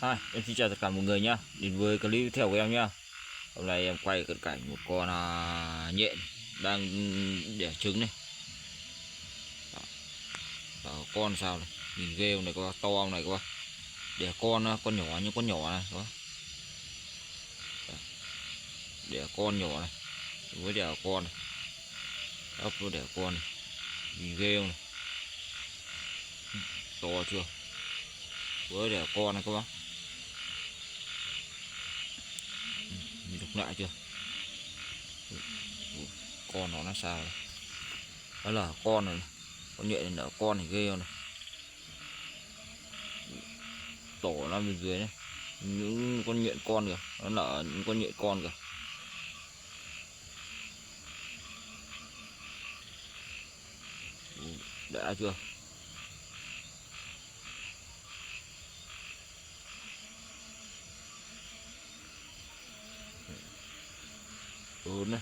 Hi, em xin chào tất cả mọi người nhá. Đến với clip tiếp theo của em nhá. Hôm nay em quay cận cảnh một con nhện đang đẻ trứng này. Đó, con sao này, nhìn ghê không này các bác, to không này các bác. Đẻ con nhỏ như con nhỏ này các bác. Đẻ con nhỏ này, với đẻ con này, ấp với đẻ con này, nhìn ghê không này, to chưa? Với đẻ con này các bác, nhìn đục lại chưa? Con nó sao này? Đó là con này, con nhện này nở con này ghê không này, tổ nó bên dưới này, những con nhện con kìa, nó nở những con nhện con kìa. Đã chưa? Ừ này,